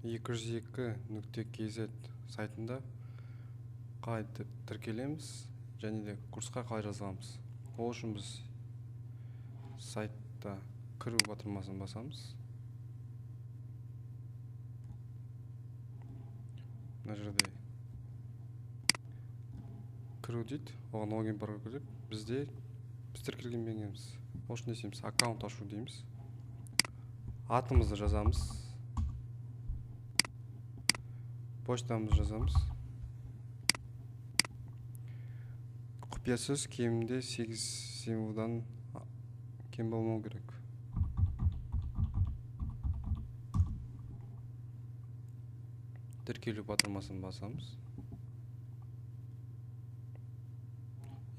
202.kz сайтында қалай тіркелеміз және де курсқа қалай жазыламыз. Ол үшін біз сайтта кіру батырмасын басамыз. Мына жерде кіру дейді, оған логин бар кіріп, біз тіркелген бергенбіз. Ол үшін не істейміз? Аккаунт ашу дейміз. Атымызды жазамыз. Почтамызды жазамыз. Құпия сөз кемінде 8 символдан кем болмау керек. Тіркелу батырмасын басамыз.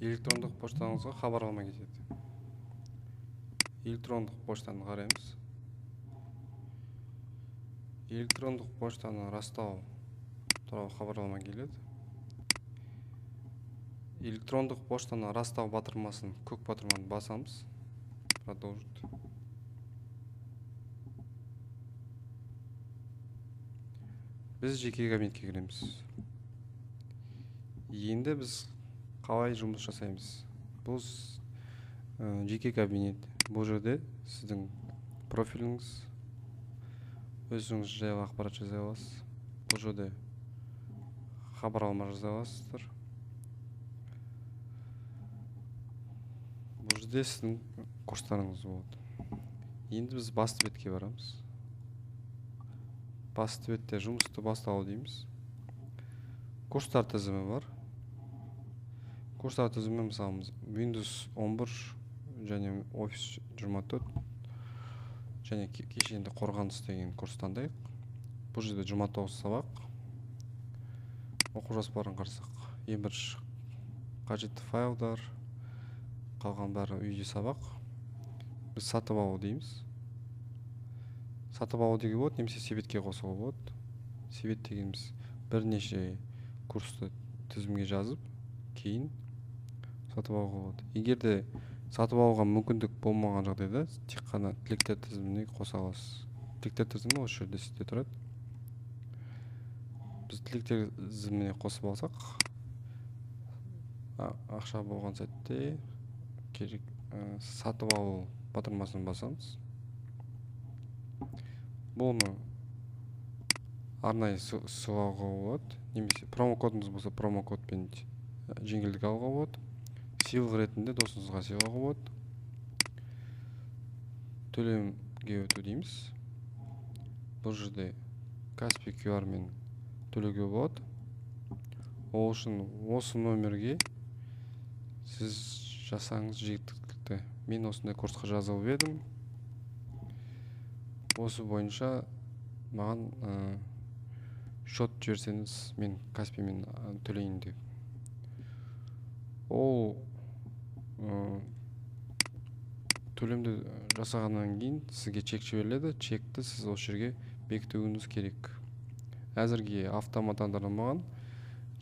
Электрондық поштаңызға хабарлама кетеді. Электрондық поштаны қараймыз. Электрондық поштаны растау туралы хабарлама келеді. Электрондық поштаны растау батырмасын, көк батырманы басамыз. Продолжить. Біз жеке кабинетке кіреміз. Енді біз қалай жұмыс жасаймыз? Бұл жеке кабинет. Бұл жерде сіздің профиліңіз, өзіңіз жайлы ақпарат жаза аласыз. Бұл жерде хабарлама жаза аласыздар. Бұл жерде сіздің курстарыңыз болады. Енді біз басты бетке барамыз. Басты бетте жұмысты бастау дейміз. Курстар тізімі бар. Курстар тізімі мысалы Windows 11 және Office 24 және кешенді қорғаныс деген курс таңдайық. Бұл жерде 29 сабақ. Оқу жоспарын қарасақ, ең бірінші қажетті файлдар, қалған бәрі үйде сабақ. Біз сатып алу дейміз. Сатып алу деуге болады, немесе себетке қосуға болады. Себет дегеніміз бірнеше курсты тізімге жазып, кейін сатып алуға болады. Егер де сатып алуға мүмкіндік болмаған жағдайда, тек қана тілектер тізіміне қоса аласыз. Тілектер тізімі осы жерде сізде тұрады. Біз тілектер тізіміне қосып алсақ, ақша болған сәтте керек сатып алу батырмасын басамыз. Бұны арнайы сыйлауға болады, немесе промокодыңыз болса промокодпен жеңілдік алуға болады. Сыйлық ретінде досыңызға сыйлауға болады. Төлемге өту дейміз. Бұл жерде Каспи QR мен төлеуге болады. Ол үшін осы номерге сіз жасаңыз жеткілікті. Мен осындай курсқа жазылып едім. Осы бойынша маған шот жіберсеңіз, мен Каспимен төлейін деп. Ол төлемді жасағаннан кейін сізге чек жіберіледі. Чекті сіз осы жерге бекітуіңіз керек. Әзірге автоматтандырылмаған,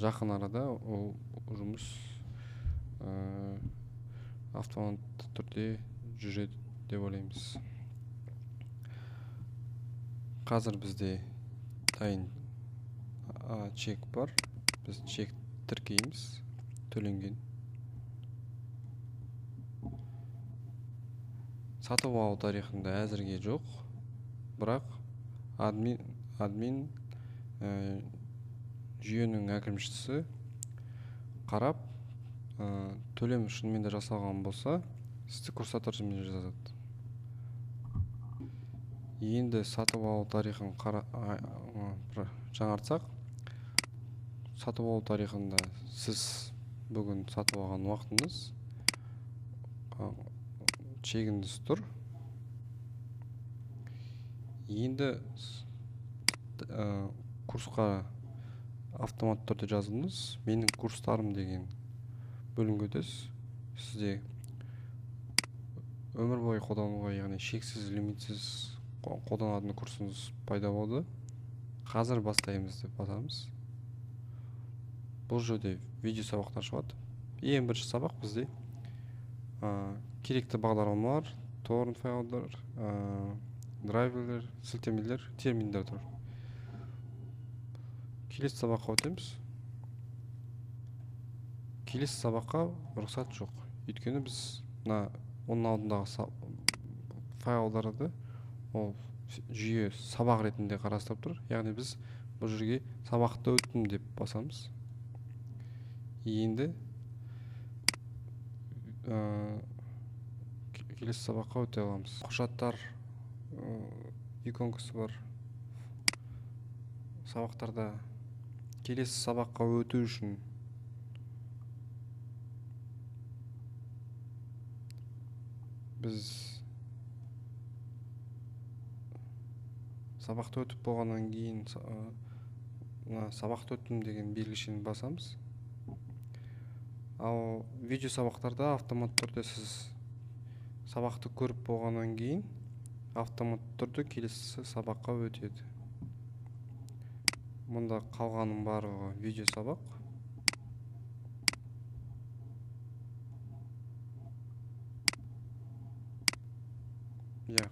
жақын арада ол жұмыс автоматты түрде жүреді деп ойлаймыз. Қазір бізде дайын чек бар. Біз чек тіркейміз, төленген. Сатып алу тарихында әзірге жоқ, бірақ админ жүйенің әкімшісі қарап, төлем шынымен де жасалған болса, сізді курсатор тізіміне жазады. Енді сатып алу тарихын жаңартсақ, сатып алу тарихында сіз бүгін сатып алған уақытыңыз, чегіңіз тұр. Енді курсқа автоматты түрде жазылыңыз. Менің курстарым деген бөлімге өтесіз. Сізде өмір бойы қолдануға, яғни шексіз, лимитсіз қолданатын курсыңыз пайда болды. Қазір бастаймыз деп басамыз. Бұл жерде видео сабақтар шығады. Ең бірінші сабақ бізде керекті бағдарламалар, торрент файлдар, драйверлер, сілтемелер, терминдер тұр. келесі сабаққа өтеміз. Келесі сабаққа рұқсат жоқ. Өйткені біз оның алдындағы файлдарды ол жүйе сабақ ретінде қарастырып тұр. Яғни біз бұл жерге сабақты өттім деп басамыз. Енді келесі сабаққа өте аламыз. Құжаттар иконкасы бар. Сабақтарда келесі сабаққа өту үшін біз сабақты өтіп болғаннан кейін сабақты өттім деген белгішені басамыз. Ал видео сабақтарда автоматты түрде сіз сабақты көріп болғаннан кейін автоматты түрде келесі сабаққа өтеді. Мұнда қалғаның барлығы видео сабақ.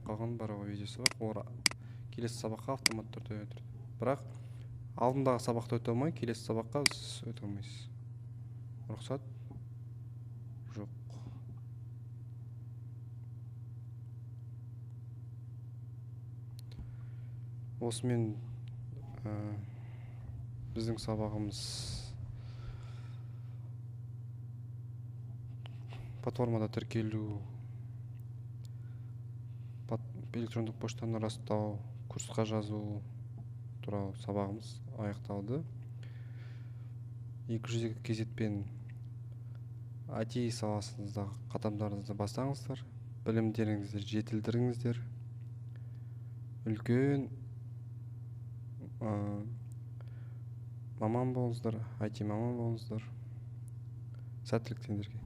Қалған барлығы видео сабақ. Олар келесі сабаққа автоматты түрде өтеді. Бірақ алдындағы сабақты өте алмай, келесі сабаққа сіз өте алмайсыз. Рұқсат жоқ. Осымен біздің сабағымыз платформада тіркелу, электрондық поштаны растау, курсқа жазу туралы сабағымыз аяқталды. 200 кезетпен IT саласындағы қадамдарыңызды бастаңыздар, білімдеріңізді жетілдіріңіздер, үлкен маман болыңыздар, IT маман болыңыздар. Сәттілік сендерге.